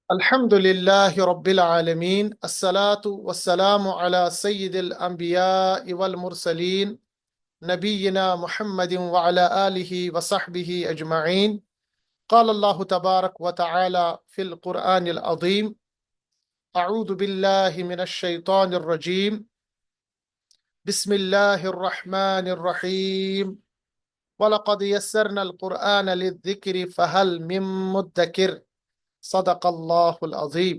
अल्हम्दुलिल्लाहि रब्बिल आलमीन अस्सलातु वस्सलामु अला सय्यिदिल अंबियाइ वल मुरसलीन नबिय्यिना मुहम्मदिन व अला आलिहि व सहबिहि अजमईन। क़ाल अल्लाहु तबारक व तआला फ़िल क़ुरआनिल अज़ीम। अऊज़ु बिल्लाहि मिनश शैतानिर रजीम। बिस्मिल्लाहिर रहमानिर रहीम। वलक़द यस्सरनल क़ुरआन लिज़्ज़िक्रि फ़हल मिन मुद्दकिर। सदक़ल्लाहुल अज़ीम।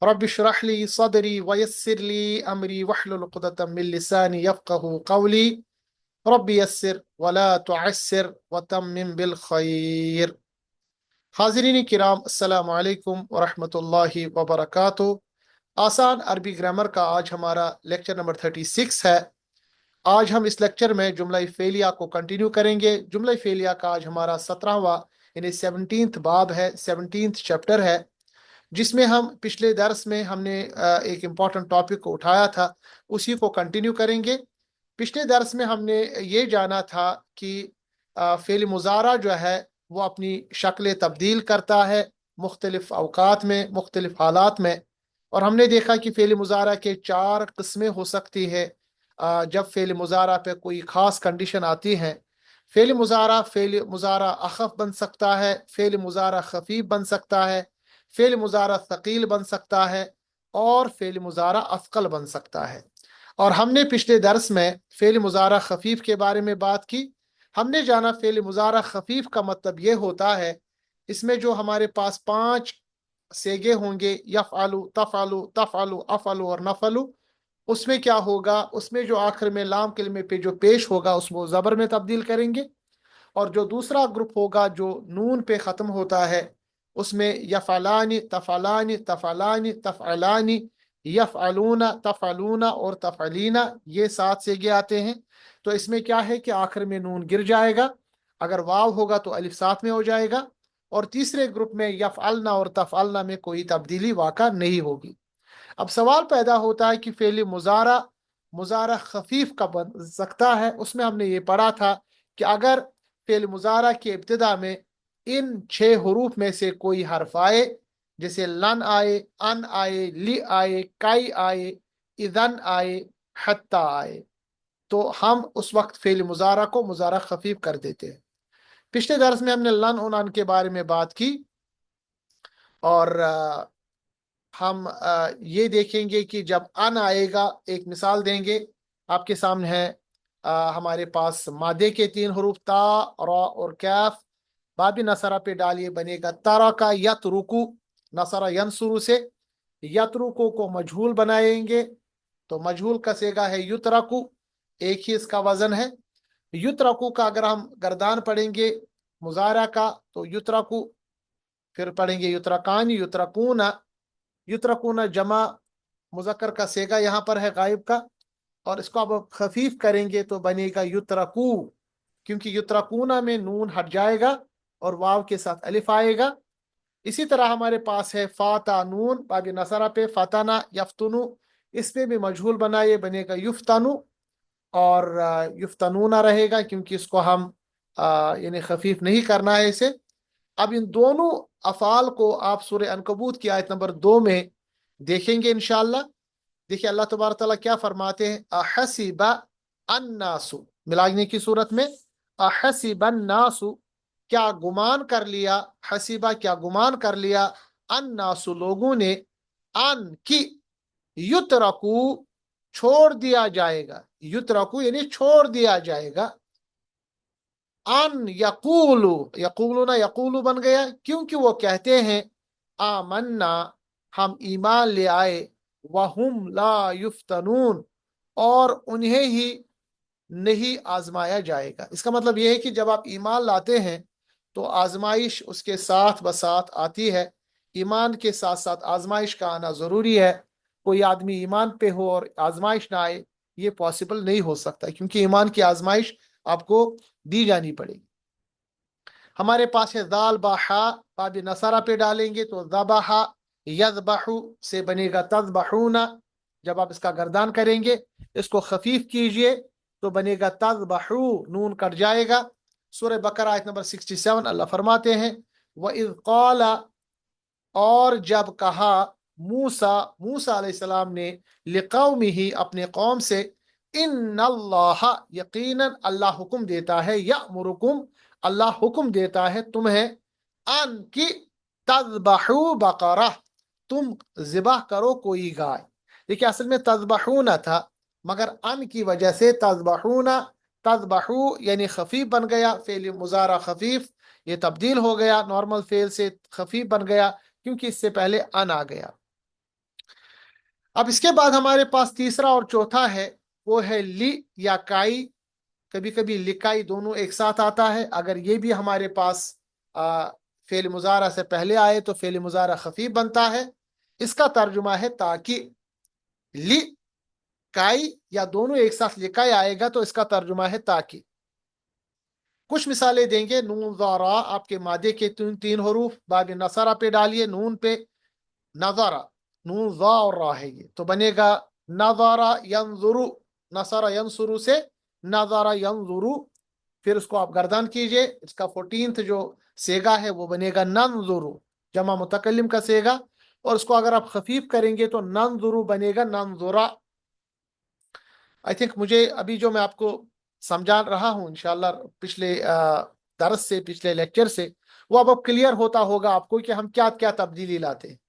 रब्बि इश्रह ली सदरी वयस्सिर ली अमरी वहलुल उक़दतम मिन लिसानी यफ़क़हू क़ौली। रब्बि यस्सिर वला तुअस्सिर वतम्मिम बिल खैर। हाज़रीन किराम, अस्सलामु अलैकुम व रहमतुल्लाहि व बरकातुहू। आसान अरबी ग्रामर का आज हमारा लेक्चर नंबर 36 है। आज हम इस लेक्चर में जुमला फेलिया को कंटिन्यू करेंगे। जुमला फेलिया का आज हमारा 17वां यानी 17th बाब है, 17th चैप्टर है, जिसमें हम पिछले दर्स में हमने एक इम्पॉर्टेंट टॉपिक को उठाया था, उसी को कंटिन्यू करेंगे। पिछले दर्स में हमने ये जाना था कि फ़ेल मुज़ारा जो है वो अपनी शक्ल तब्दील करता है मुख्तलिफ अवकात में, मुख्तलिफ हालात में। और हमने देखा कि फ़ेल मुज़ारा के 4 किस्में हो सकती है। जब फ़ेल मुज़ारा पे कोई ख़ास कंडीशन आती है, फ़ेल मुज़ारा अख़फ़ बन सकता है, फ़ेल मुज़ारा खफ़ीफ बन सकता है, फ़ेल मुज़ारा थक़ील बन सकता है और फ़ेल मुज़ारा अफ़क़ल बन सकता है। और हमने पिछले दर्स में फ़ेल मुज़ारा खफ़ीफ के बारे में बात की। हमने जाना फ़ेल मुज़ारा खफ़ीफ का मतलब ये होता है, इसमें जो हमारे पास 5 सेगे होंगे, यफ़अलु, तफ़अलु, तफ़अलु, अफ़अलु और नफ़अलु, उसमें क्या होगा, उसमें जो आखिर में लाम कलमे पे जो पेश होगा उसको ज़बर में तब्दील करेंगे। और जो दूसरा ग्रुप होगा जो नून पे ख़त्म होता है, उसमें यफ़अलानी, तफ़अलानी, तफ़अलानी, तफ़अलानी, यफ़अलूना, तफ़अलूना और तफ़अलीना, ये 7 सेगे आते हैं। तो इसमें क्या है कि आखिर में नून गिर जाएगा, अगर वाव होगा तो अलिफ साथ में हो जाएगा। और तीसरे ग्रुप में यफ़अलना और तफ़अलना में कोई तब्दीली वाक़ा नहीं होगी। अब सवाल पैदा होता है कि फ़ेल मुज़ारा मुज़ारा खफ़ीफ का बन सकता है। उसमें हमने ये पढ़ा था कि अगर फ़ेल मुज़ारा की इब्तिदा में इन 6 हरूफ में से कोई हर्फ आए, जैसे लन आए, अन आए, लि आए, काई आए, इदन आए, हत्ता आए, तो हम उस वक्त फ़ेल मुज़ारा को मुज़ारा खफ़ीफ कर देते हैं। पिछले दर्स में हमने लन और अन के बारे में बात की और हम ये देखेंगे कि जब अन आएगा, एक मिसाल देंगे आपके सामने है। हमारे पास मादे के 3 हरूफ ता, रा और कैफ, बाबी नसरा पे डालिए, बनेगा तारा का यतरुकु, नसरा यनसुरु से। यतरुकु को मजहूल बनाएंगे तो मजहूल का सेगा है युतरकु, एक ही इसका वजन है। युतरकु का अगर हम गर्दान पढ़ेंगे मुजारा का तो युतरकु, फिर पढ़ेंगे युतरकान, युतरकूना। युतरकूना जमा मुजक्कर का सेगा यहाँ पर है गायब का, और इसको आप खफीफ करेंगे तो बनेगा युतरकू, क्योंकि युतरकूना में नून हट जाएगा और वाव के साथ अलिफ आएगा। इसी तरह हमारे पास है फाता नून, बाबी नसरा पे फताना यफ्तुनु, इसमें भी मजहूल बनाइए, बनेगा युफ्तनु और युफ्तनूना रहेगा, क्योंकि इसको हम यानी खफीफ नहीं करना है इसे। अब इन दोनों अफ़ाल को आप सूरह अनकबूत की आयत नंबर 2 में देखेंगे इंशाअल्लाह। देखिए अल्लाह तबारक तआला क्या फरमाते हैं, अहसिबा अन्नासु, मिलाने की सूरत में, अहसिबा अन्नासु, क्या गुमान कर लिया, हसीबा क्या गुमान कर लिया, अन्नासु लोगों ने, अन की, युतरकू छोड़ दिया जाएगा, युतरकू यानी छोड़ दिया जाएगा, अन यकूलू, यकूलू ना यकूलू बन गया, क्योंकि वो कहते हैं आमन्ना, हम ईमान ले आए, वहुम ला युफ्तनून, और उन्हें ही नहीं आजमाया जाएगा। इसका मतलब यह है कि जब आप ईमान लाते हैं तो आजमाइश उसके साथ बसाथ आती है। ईमान के साथ साथ आजमाइश का आना जरूरी है। कोई आदमी ईमान पे हो और आजमाइश ना आए, ये पॉसिबल नहीं हो सकता, क्योंकि ईमान की आजमाइश आपको दी जानी पड़ेगी। हमारे पास है दाल बाहा, बाबी नसारा पे डालेंगे तो दबाहा यदबहू से बनेगा तदबहूना। जब आप इसका गर्दान करेंगे, इसको खफीफ कीजिए तो बनेगा तदबहू, नून कट जाएगा। सूरह बकरा आयत नंबर 67 अल्लाह फरमाते हैं, व इज़ क़ाला, اور جب कहा मूसा मूसा अलैहिस्सलाम ने लिकौमिही अपने कौम से, इन्नल्लाह यकीनन अल्लाह हुक्म देता है, यअमुरुकुम अल्लाह हुक्म देता है तुम्हें, अन की तज़बहू बकरा तुम ज़िबह करो कोई गाय। देखिए असल में तज़बहूना था, मगर अन की वजह से तज़बहूना तज़बहू यानी खफीफ बन गया, फेल मुजारा खफीफ ये तब्दील हो गया, नॉर्मल फेल से खफीफ बन गया क्योंकि इससे पहले अन आ गया। अब इसके बाद हमारे पास तीसरा और चौथा है, वो है ली या काई। कभी कभी लिकाई दोनों एक साथ आता है। अगर ये भी हमारे पास फेल मुजारा से पहले आए तो फेल मुजारा खफीफ बनता है। इसका तर्जुमा है ताकि। ली काई या दोनों एक साथ लिकाई आएगा तो इसका तर्जुमा है ताकि। कुछ मिसालें देंगे। नून ज़ारा आपके मादे के तीन हरूफ, बाब नसरा पे डालिए, नून पे नज़ारा, नून ज़ा और रा है ये, तो बनेगा नज़ारा यंजुरु, नसरा यंसुरु से नज़ारा यंजुरु। फिर उसको आप गर्दन कीजिए, इसका 14th जो सेगा है वो बनेगा नंजुरु, जमा मुतकल्लिम का सेगा। और उसको अगर आप खफीफ करेंगे तो नंजुरु बनेगा नंजुरा। आई थिंक मुझे अभी जो मैं आपको समझा रहा हूँ इंशाल्लाह पिछले दरस से, पिछले लेक्चर से, वो अब क्लियर होता होगा आपको कि हम क्या क्या तब्दीली लाते हैं।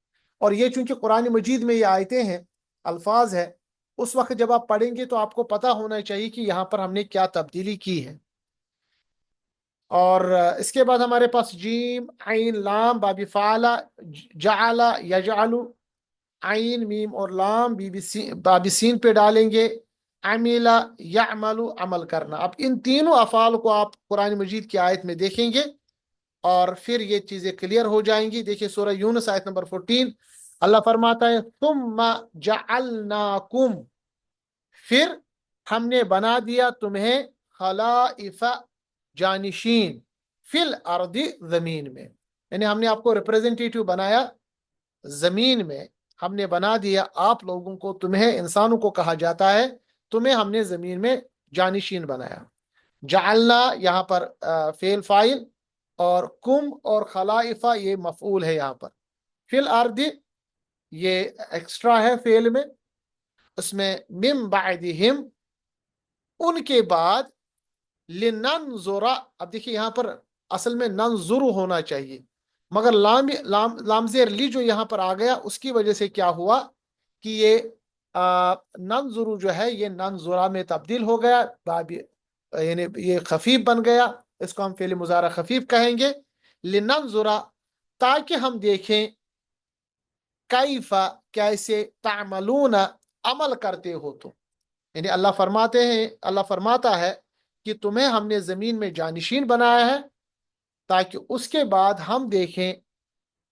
और ये चूंकि कुरान मजीद में ये आयतें हैं, अल्फाज है, उस वक्त जब आप पढ़ेंगे तो आपको पता होना चाहिए कि यहाँ पर हमने क्या तब्दीली की है। और इसके बाद हमारे पास जीम आइन लाम बाबी फ़ाला जआला यजअलु, आइन मीम और लाम बाबी सीन पे डालेंगे, अमीला यामलु अमल करना। अब इन तीनों अफ़ाल को आप कुरान मजीद की आयत में देखेंगे और फिर ये चीज़ें क्लियर हो जाएंगी। देखिए सूरह यूनुस आयत नंबर 14, अल्लाह फरमाता है तुम्मा जअलनाकुम, फिर हमने बना दिया तुम्हें, खलाइफा जानिशीन, फिल अर्दी जमीन में, यानी हमने आपको रिप्रेजेंटेटिव बनाया जमीन में, हमने बना दिया आप लोगों को, तुम्हें इंसानों को कहा जाता है, तुम्हें हमने जमीन में जानिशीन बनाया। जालना यहाँ पर फेल फाइल, और कुम और खलाइफा ये मफूल है यहाँ पर। फिल अर्दी ये एक्स्ट्रा है फेल में, उसमें मिम बादिहिम उनके बाद, लिनंजुरा। अब देखिए यहाँ पर असल में नंजुरु होना चाहिए, मगर लामजेर ली जो यहाँ पर आ गया उसकी वजह से क्या हुआ कि ये नंजुरु जो है ये नंजुरा में तब्दील हो गया, यानी ये खफीफ बन गया। इसको हम फेल मुजारा खफीफ कहेंगे, लिनंजुरा, ताकि हम देखें, कैफा कैसे, तामलूना अमल करते हो तुम। यानी अल्लाह फरमाता है कि तुम्हें हमने जमीन में जानिशीन बनाया है ताकि उसके बाद हम देखें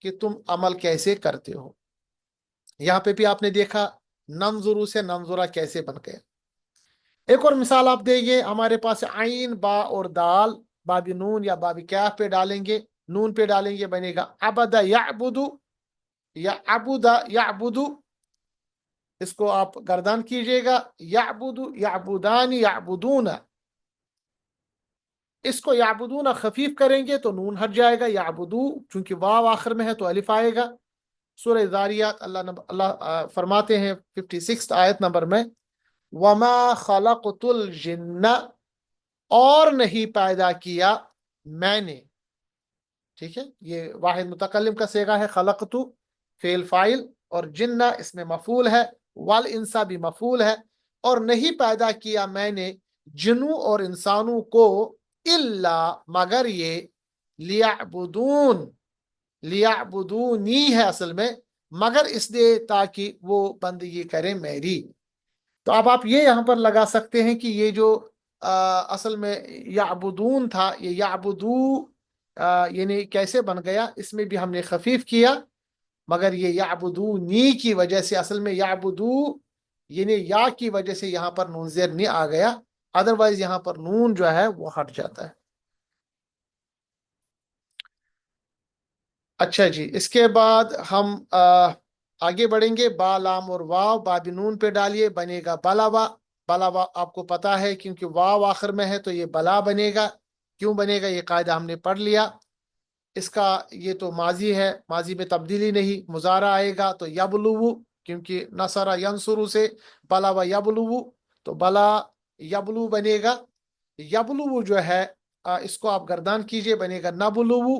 कि तुम अमल कैसे करते हो। यहाँ पे भी आपने देखा नंजुरू से नंजुरा कैसे बन गया। एक और मिसाल आप देंगे, हमारे पास आइन बा और दाल, बाबी नून या बाबी कैफ पे डालेंगे, नून पे डालेंगे, बनेगा अबदा याबुदु या अबुदा याबुदु। इसको आप गर्दन कीजिएगा, याबुदु याबुदानी याबुदूना। इसको याबुदूना खफीफ करेंगे तो नून हट जाएगा, याबुदू चूंकि वाव आखिर में है तो अलिफ आएगा। सूरह ज़ारियात अल्लाह फरमाते हैं 56 आयत नंबर में, वमा खलक़तुल जिन्ना, और नहीं पैदा किया मैंने। ठीक है, ये वाहिद मुतकल्लिम का सेगा है, खलक़तु फेल फाइल, और जिन्ना इसमें मफूल है, वल इंसा भी मफूल है। और नहीं पैदा किया मैंने जिन्नों और इंसानों को, इल्ला मगर ये, लियाबुदून, लियाबुदूनी है असल में, मगर इसलिए ताकि वो बंदगी करें मेरी। तो अब आप ये यहाँ पर लगा सकते हैं कि ये जो असल में याबुदून था, ये याबुदू यानी कैसे बन गया, इसमें भी हमने खफीफ किया, मगर ये याबुदूनी की वजह से, असल में याबुदू यानी या की वजह से यहाँ पर नून ज़ेर नहीं आ गया, अदरवाइज यहाँ पर नून जो है वो हट जाता है। अच्छा जी, इसके बाद हम आगे बढ़ेंगे। बा लाम और वाव बाद नून पे डालिए, बनेगा बलावा। बलावा आपको पता है क्योंकि वाव आखिर में है तो ये बला बनेगा। क्यों बनेगा ये कायदा हमने पढ़ लिया। اس کا یہ تو ماضی ہے، ماضی میں تبدیلی نہیں، مضارع آئے گا تو یبلو، کیونکہ نصر ینصر سے بلا و یبلو، تو بلا یبلو بنے گا۔ یبلو جو ہے اس کو آپ گردان کیجئے، بنے گا نبلو،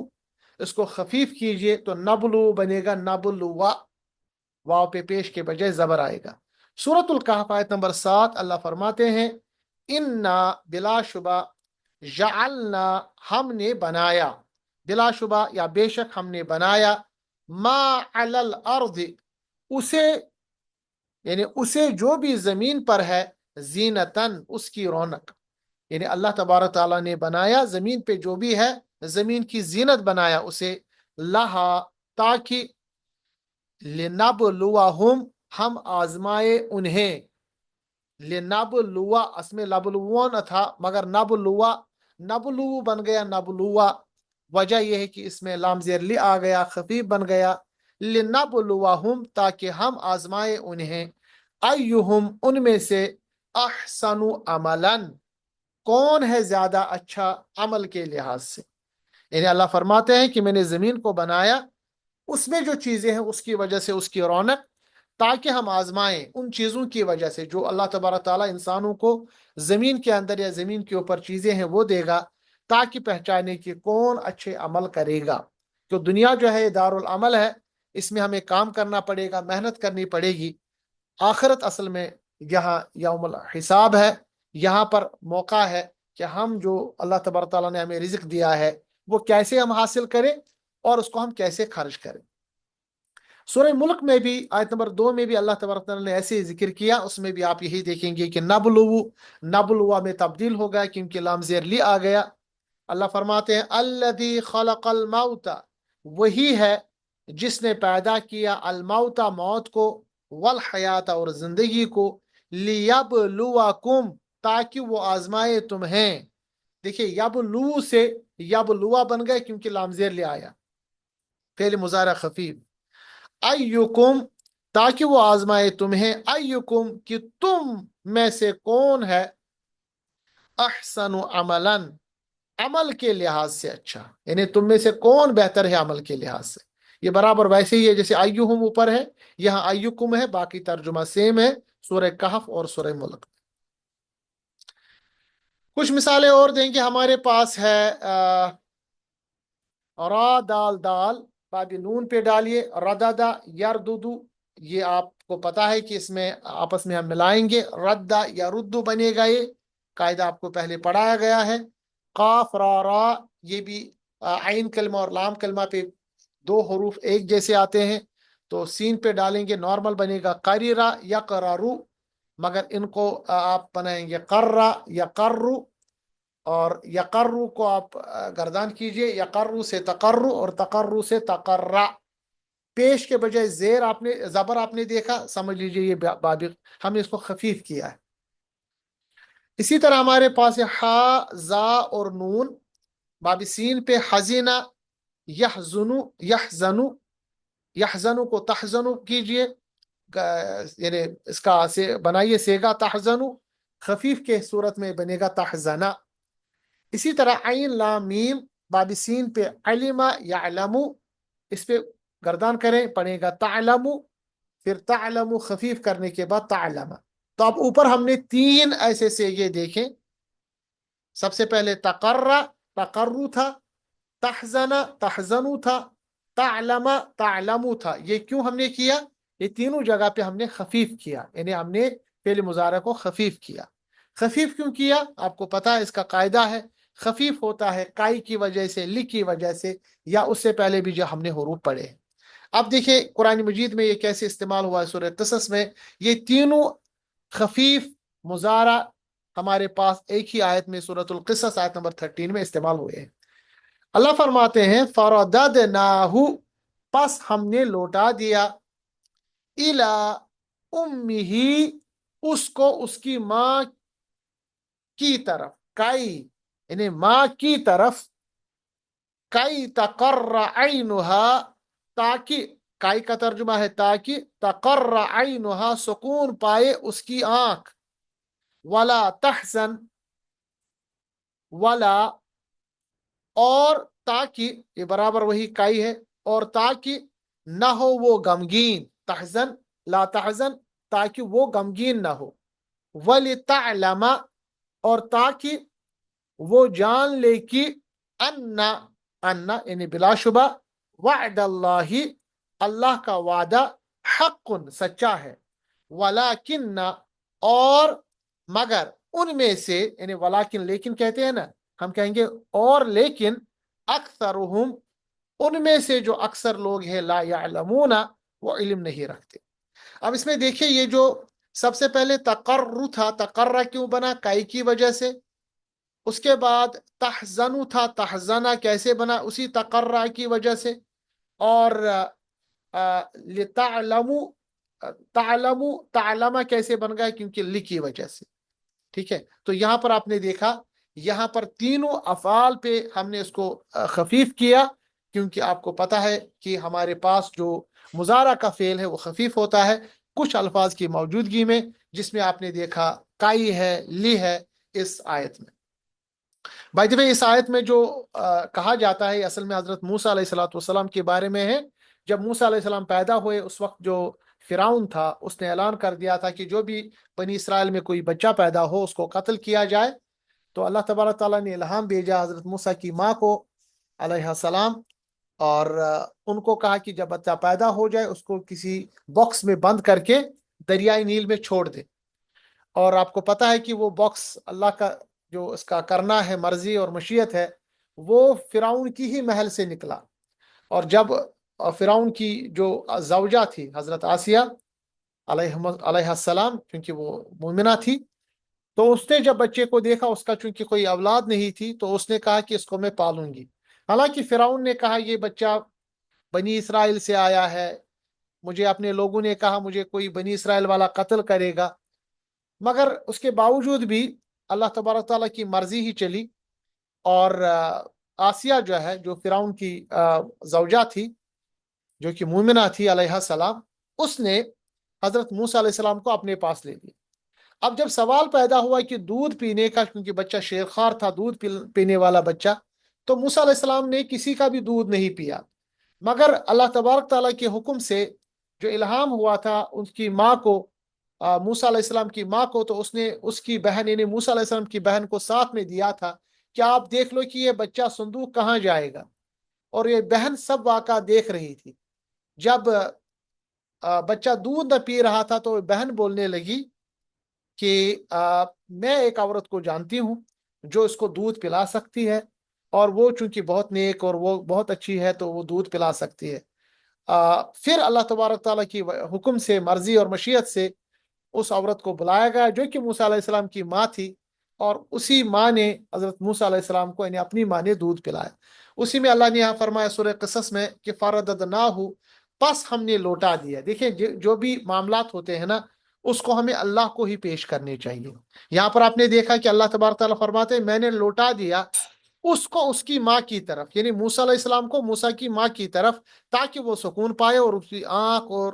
اس کو خفیف کیجئے تو نبلو بنے گا نبلوا، واو پہ پیش کے بجائے زبر آئے گا۔ سورۃ الکہف آیت نمبر 7 اللہ فرماتے ہیں انا بلا شبہ جعلنا ہم نے بنایا، بلا شبہ یا بے شک ہم نے بنایا، ما علی الارض اسے، یعنی اسے جو بھی زمین پر ہے، زینتن اس کی رونق، یعنی اللہ تبارک تعالیٰ نے بنایا زمین پہ جو بھی ہے، زمین کی زینت بنایا اسے، لہا تاکہ، لنبلوہم ہم آزمائے انہیں، لنبلوا اس میں لبلوون تھا مگر نبلوا، نبلو بن گیا نبلوا، وجہ یہ ہے کہ اس میں لام زیر لی آ گیا، خفیف بن گیا، لنبلوہم تاکہ ہم آزمائے انہیں، ایہم ان میں سے، احسن عملا کون ہے زیادہ اچھا عمل کے لحاظ سے، یعنی اللہ فرماتے ہیں کہ میں نے زمین کو بنایا، اس میں جو چیزیں ہیں اس کی وجہ سے اس کی رونق، تاکہ ہم آزمائیں ان چیزوں کی وجہ سے جو اللہ تبارک تعالیٰ انسانوں کو زمین کے اندر یا زمین کے اوپر چیزیں ہیں وہ دے گا، تاکہ پہچانے کہ کون اچھے عمل کرے گا۔ تو دنیا جو ہے دار العمل ہے، اس میں ہمیں کام کرنا پڑے گا، محنت کرنی پڑے گی۔ آخرت اصل میں یہاں یوم الحساب ہے، یہاں پر موقع ہے کہ ہم جو اللہ تبارک تعالیٰ نے ہمیں رزق دیا ہے وہ کیسے ہم حاصل کریں اور اس کو ہم کیسے خرچ کریں۔ سورہ ملک میں بھی آیت نمبر 2 میں بھی اللہ تبارک تعالیٰ نے ایسے ذکر کیا، اس میں بھی آپ یہی دیکھیں گے کہ نبلوا میں تبدیل ہو گیا کیونکہ لام زیر لی آ گیا۔ اللہ فرماتے ہیں الذی خلق الموت، وہی ہے جس نے پیدا کیا الموت موت کو، والحیات اور زندگی کو، لیبلوکم تاکہ وہ آزمائے تمہیں۔ دیکھیے یبلو سے یبلوا بن گئے کیونکہ لام زیر لے آیا، فعل مضارع خفیف، ایکم تاکہ وہ آزمائے تمہیں، ایکم کہ تم میں سے کون ہے، احسن عملا عمل کے لحاظ سے اچھا، یعنی تم میں سے کون بہتر ہے عمل کے لحاظ سے۔ یہ برابر ویسے ہی ہے جیسے ایہم اوپر ہے، یہاں ایکم ہے، باقی ترجمہ سیم ہے سورہ کہف اور سورہ ملک۔ کچھ مثالیں اور دیں گے، ہمارے پاس ہے را دال دال، بعد نون پہ ڈالیے، رددا یرددو، یہ آپ کو پتا ہے کہ اس میں آپس میں ہم ملائیں گے، ردا یا ردو بنے گا، یہ قاعدہ آپ کو پہلے پڑھایا گیا ہے۔ قاف را را، یہ بھی عین کلمہ اور لام کلمہ پہ دو حروف ایک جیسے آتے ہیں، تو سین پہ ڈالیں گے نارمل بنے گا قریرا یا قرارو، مگر ان کو آپ بنائیں گے قرہ یا قرو، اور یقرو کو آپ گردان کیجئے، یقرو سے تقرو اور تقرو سے تقرع، پیش کے بجائے زیر آپ نے زبر آپ نے دیکھا، سمجھ لیجئے یہ باب ہم نے اس کو خفیف کیا ہے۔ اسی طرح ہمارے پاس ہے ہا زا اور نون، باب سین پہ حزینہ یحزنو یحزنو، یحزنو کو تحزنو کیجئے، یعنی اس کا سے بنائیے سیگا تحزنو، خفیف کے صورت میں بنے گا تحزنہ۔ اسی طرح عین لام میم، باب سین پہ علما یعلمو، اس پہ گردان کریں پڑے گا تعلمو، پھر تعلمو خفیف کرنے کے بعد تعلم۔ تو اب اوپر ہم نے 3 ایسے سے یہ دیکھیں، سب سے پہلے تقرع تقرو تھا، تحزن تحزنو تھا، تعلم تعلمو تھا۔ یہ کیوں ہم نے کیا؟ یہ تینوں جگہ پہ ہم نے خفیف کیا، یعنی ہم نے فعل مضارع کو خفیف کیا۔ خفیف کیوں کیا؟ آپ کو پتا ہے اس کا قاعدہ ہے، خفیف ہوتا ہے کائی کی وجہ سے، لی کی وجہ سے، یا اس سے پہلے بھی جو ہم نے حروف پڑھے۔ اب دیکھیں قرآن مجید میں یہ کیسے استعمال ہوا ہے، سورہ قصص میں یہ تینوں خفیف مضارع ہمارے پاس ایک ہی آیت میں سورۃ القصص آیت نمبر 13 میں استعمال ہوئے ہیں۔ اللہ فرماتے ہیں فرددناہ، پس ہم نے لوٹا دیا، الی امہ، اس کو اس کی ماں کی طرف، کائی یعنی ماں کی طرف، کائی تقر عینہا، تاکہ، کائی کا ترجمہ ہے تاکہ، تقر عینہا سکون پائے اس کی آنکھ، ولا تحزن، ولا اور تاکہ یہ برابر وہی کائی ہے، اور تاکہ نہ ہو وہ غمگین، تحزن لا تحزن، تاکہ وہ غمگین نہ ہو، وَلِتَعْلَمَ، اور تاکہ وہ جان لے کہ ان یعنی بلا شبہ، وعد اللہ، اللہ کا وعدہ، حق سچا ہے، ولیکن، اور مگر ان میں سے، یعنی ولیکن لیکن کہتے ہیں نا، ہم کہیں گے اور لیکن، اکثرہم، ان میں سے جو اکثر لوگ ہیں، لا یعلمون، وہ علم نہیں رکھتے۔ اب اس میں دیکھیے، یہ جو سب سے پہلے تقرر تھا، تقرر کیوں بنا؟ کائی کی وجہ سے۔ اس کے بعد تحزن تھا، تحزنہ کیسے بنا؟ اسی تقرر کی وجہ سے۔ اور لتعلموا، تعلموا، تعلمہ کیسے بن گیا؟ کیونکہ لی کی وجہ سے۔ ٹھیک ہے، تو یہاں پر آپ نے دیکھا، یہاں پر تینوں افعال پہ ہم نے اس کو خفیف کیا، کیونکہ آپ کو پتہ ہے کہ ہمارے پاس جو مضارع کا فعل ہے وہ خفیف ہوتا ہے کچھ الفاظ کی موجودگی میں، جس میں آپ نے دیکھا کائی ہے، لی ہے اس آیت میں۔ بائی دی وے، اس آیت میں جو کہا جاتا ہے، اصل میں حضرت موسیٰ علیہ الصلوۃ والسلام کے بارے میں ہے۔ جب موسیٰ علیہ السلام پیدا ہوئے، اس وقت جو فرعون تھا، اس نے اعلان کر دیا تھا کہ جو بھی بنی اسرائیل میں کوئی بچہ پیدا ہو اس کو قتل کیا جائے۔ تو اللہ تبارک تعالیٰ نے الہام بھیجا حضرت موسیٰ کی ماں کو علیہ السلام، اور ان کو کہا کہ جب بچہ پیدا ہو جائے اس کو کسی باکس میں بند کر کے دریائے نیل میں چھوڑ دے۔ اور آپ کو پتہ ہے کہ وہ باکس اللہ کا جو اس کا کرنا ہے، مرضی اور مشیت ہے، وہ فرعون کی ہی محل سے نکلا۔ اور جب فرعون کی جو زوجہ تھی حضرت آسیہ علیہ السلام، کیونکہ وہ مومنہ تھی، تو اس نے جب بچے کو دیکھا، اس کا چونکہ کوئی اولاد نہیں تھی، تو اس نے کہا کہ اس کو میں پالوں گی۔ حالانکہ فرعون نے کہا یہ بچہ بنی اسرائیل سے آیا ہے، مجھے اپنے لوگوں نے کہا مجھے کوئی بنی اسرائیل والا قتل کرے گا، مگر اس کے باوجود بھی اللہ تبارک تعالیٰ کی مرضی ہی چلی، اور آسیہ جو ہے، جو فرعون کی زوجہ تھی، جو کہ مومنہ تھی علیہ السلام، اس نے حضرت موسیٰ علیہ السلام کو اپنے پاس لے لیا۔ اب جب سوال پیدا ہوا کہ دودھ پینے کا، کیونکہ بچہ شیرخوار تھا، دودھ پینے والا بچہ، تو موسیٰ علیہ السلام نے کسی کا بھی دودھ نہیں پیا، مگر اللہ تبارک تعالیٰ کے حکم سے جو الہام ہوا تھا اس کی ماں کو، موسیٰ علیہ السلام کی ماں کو، تو اس نے اس کی بہن یعنی موسیٰ علیہ السلام کی بہن کو ساتھ میں دیا تھا کہ آپ دیکھ لو کہ یہ بچہ صندوق کہاں جائے گا۔ اور یہ بہن سب واقعہ دیکھ رہی تھی۔ جب بچہ دودھ نہ پی رہا تھا تو بہن بولنے لگی کہ میں ایک عورت کو جانتی ہوں جو اس کو دودھ پلا سکتی ہے، اور وہ چونکہ بہت نیک اور وہ بہت اچھی ہے تو وہ دودھ پلا سکتی ہے۔ پھر اللہ تبارک تعالیٰ کی حکم سے، مرضی اور مشیت سے، اس عورت کو بلایا گیا جو کہ موسیٰ علیہ السلام کی ماں تھی، اور اسی ماں نے حضرت موسیٰ علیہ السلام کو، یعنی اپنی ماں نے دودھ پلایا۔ اسی میں اللہ نے یہاں فرمایا سورہ قصص میں کہ فَرَدَدْنَاهُ، پس ہم نے لوٹا دیا۔ دیکھیں جو بھی معاملات ہوتے ہیں نا، اس کو ہمیں اللہ کو ہی پیش کرنے چاہیے۔ یہاں پر آپ نے دیکھا کہ اللہ تبارک تعالیٰ فرماتے ہیں میں نے لوٹا دیا اس کو اس کی ماں کی طرف، یعنی موسیٰ علیہ السلام کو موسیٰ کی ماں کی طرف، تاکہ وہ سکون پائے اور اس کی آنکھ اور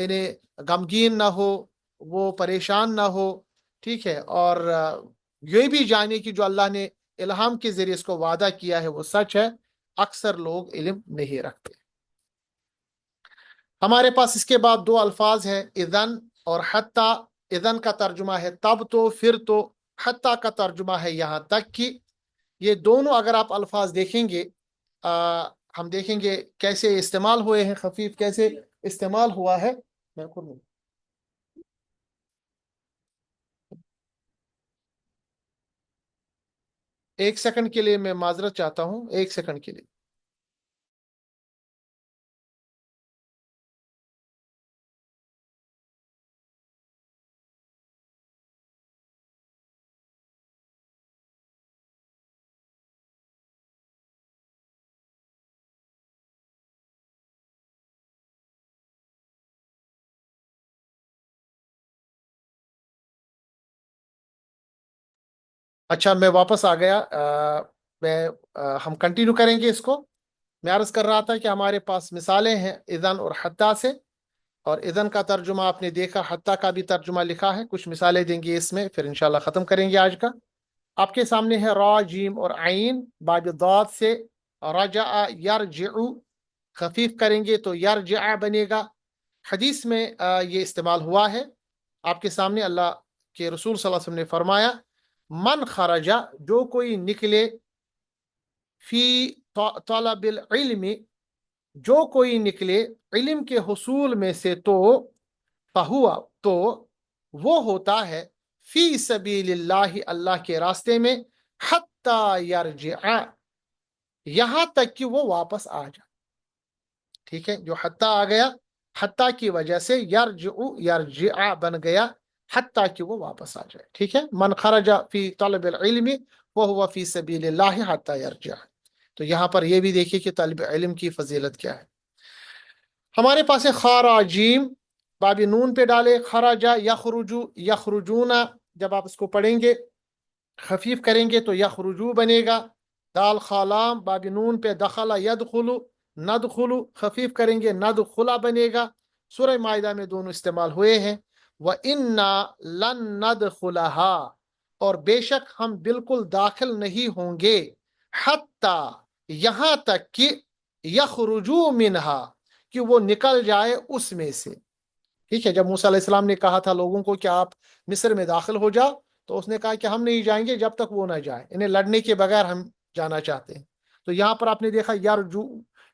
یعنی غمگین نہ ہو، وہ پریشان نہ ہو۔ ٹھیک ہے، اور یہ بھی جانے کہ جو اللہ نے الہام کے ذریعے اس کو وعدہ کیا ہے وہ سچ ہے، اکثر لوگ علم نہیں رکھتے۔ ہمارے پاس اس کے بعد دو الفاظ ہیں، اذن اور حتیٰ۔ اذن کا ترجمہ ہے تب تو، پھر تو، حتیٰ کا ترجمہ ہے یہاں تک کہ۔ یہ دونوں اگر آپ الفاظ دیکھیں گے، ہم دیکھیں گے کیسے استعمال ہوئے ہیں، خفیف کیسے استعمال ہوا ہے۔ ایک سیکنڈ کے لیے میں معذرت چاہتا ہوں، ایک سیکنڈ کے لیے۔ اچھا، میں واپس آ گیا۔ ہم کنٹینیو کریں گے اس کو۔ میں عرض کر رہا تھا کہ ہمارے پاس مثالیں ہیں اذن اور حتیٰ سے، اور اذن کا ترجمہ آپ نے دیکھا، حتیٰ کا بھی ترجمہ لکھا ہے، کچھ مثالیں دیں گے اس میں، پھر انشاءاللہ ختم کریں گے آج کا۔ آپ کے سامنے ہے را، جیم اور عین بعد ضاد سے रजा यरजिउ, खफीफ करेंगे तो यरजा बनेगा। हदीस में ये इस्तेमाल हुआ है। आपके सामने अल्लाह के रसूल सल्लल्लाहु अलैहि वसल्लम ने फरमाया, मन खरजा, जो कोई निकले, फी तलबिल इल्मी, जो कोई निकले इल्म के हुसूल में से, तो फहुआ, तो वो होता है, फी सबीलिल्लाह, अल्लाह के रास्ते में, हत्ता यरजिआ, यहां तक कि वो वापस आ जाए। ठीक है, जो हत्ता आ गया, हत्ता की वजह से यरजु यरजिआ बन गया, हत्ता कि वो वापस आ जाए। ठीक है, मन खरजा फी तलबिल इल्मी वहुवा फी सबीलिल्लाह हत्ता यरजिआ। तो यहाँ पर ये भी देखिए कि तलब इल्म की फजीलत क्या है। हमारे पास है खराजीम, बाबी नून पे डाले, खराजा यखरुजु यखरुजूना, जब आप इसको पढ़ेंगे खफीफ करेंगे तो यखरुजू बनेगा। दाल खालाम, बाबी नून पे दखला यदखुलु नदखुलु, खफीफ करेंगे नदखुला बनेगा। सूरह माइदा में दोनों इस्तेमाल हुए हैं। व इन्ना लन नदखुलहा, और बेशक हम बिल्कुल दाखिल नहीं होंगे, हत्ता, यहाँ तक कि यखरुजू मिनहा, कि वो निकल जाए उसमें से। ठीक है, जब मूसा अलैहिस्सलाम ने कहा था लोगों को कि आप मिस्र में दाखिल हो जाओ, तो उसने कहा कि हम नहीं जाएंगे जब तक वो ना जाए, इन्हें लड़ने के बगैर हम जाना चाहते हैं। तो यहाँ पर आपने देखा यरजू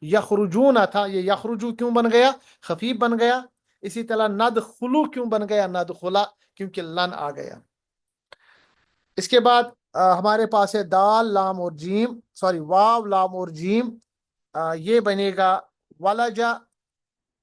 यखरुजूना था, ये यखरुजू क्यों बन गया, खफीफ बन गया। इसी तरह नदखुलू क्यों बन गया, नदखुला, क्योंकि लन आ गया। इसके बाद हमारे पास है दाल लाम और जीम, सॉरी वाव लाम और जीम, ये बनेगा वलजा,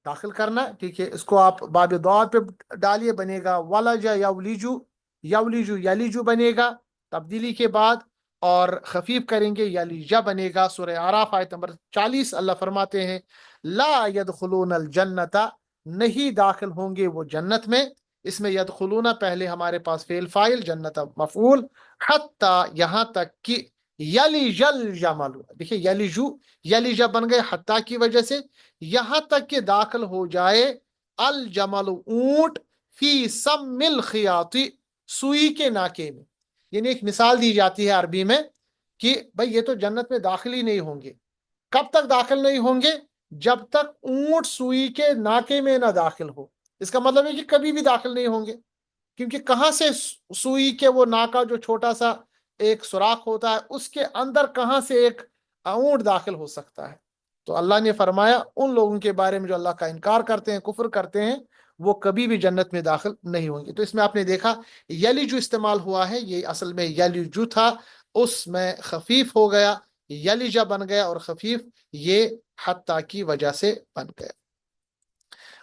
दाखिल करना। ठीक है, इसको आप बाब दौर पे डालिए, बनेगा वलजा यवलिजु, यवलिजु यलिजु बनेगा तब्दीली के बाद, और खफीफ करेंगे यलीजा बनेगा। सूरह आराफ आयत नंबर 40 अल्लाह फरमाते हैं, ला यदखुलूनल जन्नता, नहीं दाखिल होंगे वो जन्नत में। इसमें यदखुलूना पहले हमारे पास फेल फाइल, जन्नत मफूल, हत्ता, यहाँ तक कि यलिजल जमल, देखिए यलिजु यलीजा बन गए हत्ता की वजह से, यहां तक कि दाखिल हो जाए अल जमल, ऊंट, फी सम्मिल खियाती, सुई के नाके में। यानी एक मिसाल दी जाती है अरबी में कि भाई ये तो जन्नत में दाखिल ही नहीं होंगे। कब तक दाखिल नहीं होंगे, जब तक ऊंट सुई के नाके में ना दाखिल हो। इसका मतलब है कि कभी भी दाखिल नहीं होंगे, क्योंकि कहां से सुई के वो नाका जो छोटा सा एक सुराख होता है, उसके अंदर कहां से एक ऊंट दाखिल हो सकता है। तो अल्लाह ने फरमाया उन लोगों के बारे में जो अल्लाह का इनकार करते हैं, कुफ्र करते हैं, वो कभी भी जन्नत में दाखिल नहीं होंगे। तो इसमें आपने देखा यलीजु इस्तेमाल हुआ है, ये असल में यलीजु था, उसमें खफीफ हो गया, यलीजा बन गया, और खफीफ ये हत्ता की वजह से बन गया।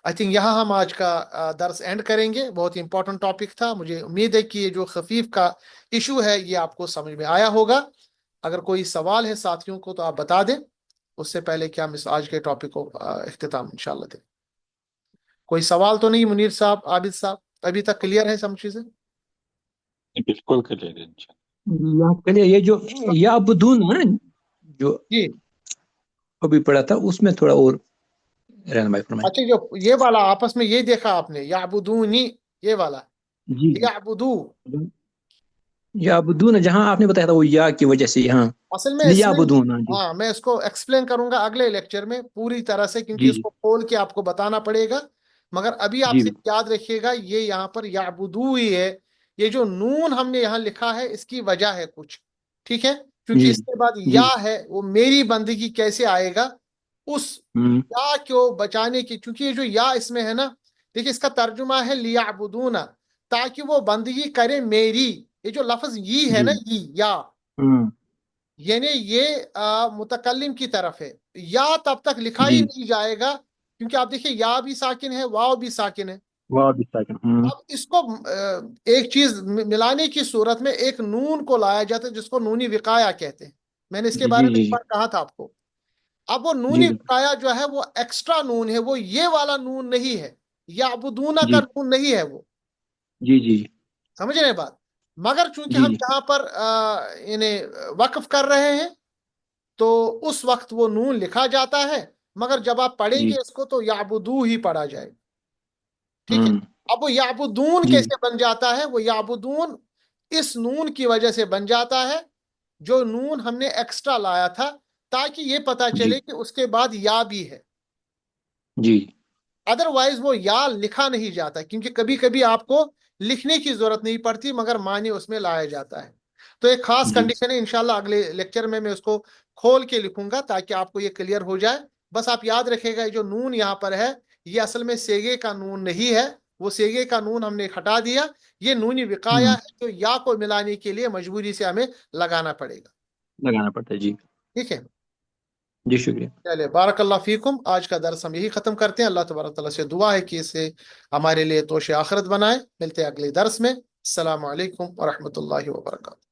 आई थिंक यहाँ हम आज का दर्स एंड करेंगे। बहुत ही इंपॉर्टेंट टॉपिक था। मुझे उम्मीद है कि ये जो खफीफ का इशू है ये आपको समझ में आया होगा। अगर कोई सवाल है साथियों को तो आप बता दें, उससे पहले कि हम इस आज के टॉपिक को इख्तिताम इंशाल्लाह दें। कोई सवाल तो नहीं मुनीर साहब, आबिद साहब, अभी तक क्लियर है सब चीजें? बिल्कुल क्लियर है इंशाल्लाह। के लिए ये जो या अब्दून है जो जी, अभी पढ़ा था, उसमें थोड़ा और रहनुमाई फरमाएं। अच्छा, जो ये वाला आपस में ये देखा आपने, याबुदूनी, ये वाला जी जी, याबुदू, या अब्दून जहाँ आपने बताया था वो या की वजह से यहाँ असल में लिया इसमें, अब्दून। हाँ जी हाँ, मैं इसको एक्सप्लेन करूंगा अगले लेक्चर में पूरी तरह से, क्योंकि जी जी इसको खोल के आपको बताना पड़ेगा। मगर अभी आप जी सिर्फ याद रखिएगा, ये यहाँ पर याबुदू ही है। ये जो नून हमने यहाँ लिखा है इसकी वजह है कुछ। ठीक है, क्योंकि जी इसके बाद जी। या है, वो मेरी बंदगी कैसे आएगा, उस हम्म या को बचाने की, क्योंकि ये जो या इसमें है ना, देखिए इसका तर्जुमा है लियाबुदूना, ताकि वो बंदगी करे मेरी। ये जो लफ्ज ये है जी। ना, ये या, हम्म यानी ये मुतकल्लिम की तरफ है। या तब तक लिखा ही जी। नहीं जाएगा, क्योंकि आप देखिए या भी साकिन है, वाव भी साकिन है। वाह भी साकिन। अब इसको एक चीज मिलाने की सूरत में एक नून को लाया जाता है, जिसको नूनी विकाया कहते हैं। मैंने इसके जी बारे जी में जी एक जी बार कहा था आपको। अब वो जी नूनी विकाया जो है वो एक्स्ट्रा नून है, वो ये वाला नून नहीं है, या अबुदूना का जी नून नहीं है वो। जी जी समझ रहे हैं बात? मगर चूंकि जी हम जी यहाँ पर इन्हें वक्फ कर रहे हैं, तो उस वक्त वो नून लिखा जाता है। मगर जब आप पढ़ेंगे जी। इसको तो याबुदू ही पढ़ा जाएगा। ठीक है, हम्म अब वो याबुदून जी कैसे बन जाता है, वो याबुदून इस नून की वजह से बन जाता है, जो नून हमने एक्स्ट्रा लाया था। تاکہ یہ پتا جی چلے کہ اس کے بعد یا بھی ہے. جی ادروائز وہ یا لکھا نہیں جاتا، کیونکہ کبھی کبھی آپ کو لکھنے کی ضرورت نہیں پڑتی مگر معنی اس میں لایا جاتا ہے. تو ایک خاص جی کنڈیشن ہے، انشاءاللہ اگلے لیکچر میں اس کو کھول کے لکھوں گا تاکہ آپ کو یہ کلیئر ہو جائے. بس آپ یاد رکھے گا جو نون یہاں پر ہے یہ اصل میں سیگے کا نون نہیں ہے، وہ سیگے کا نون ہم نے ہٹا دیا، یہ نونی وقایا ہے جو یا کو ملانے کے لیے مجبوری سے ہمیں لگانا پڑے گا. لگانا پڑتا ہے. جی ٹھیک ہے، جی شکریہ. چلے بارک اللہ فیکم. آج کا درس ہم یہی ختم کرتے ہیں. اللہ تبارک تعالیٰ سے دعا ہے کہ اسے ہمارے لیے توش آخرت بنائے. ملتے ہیں اگلے درس میں. السلام علیکم ورحمۃ اللہ وبرکاتہ.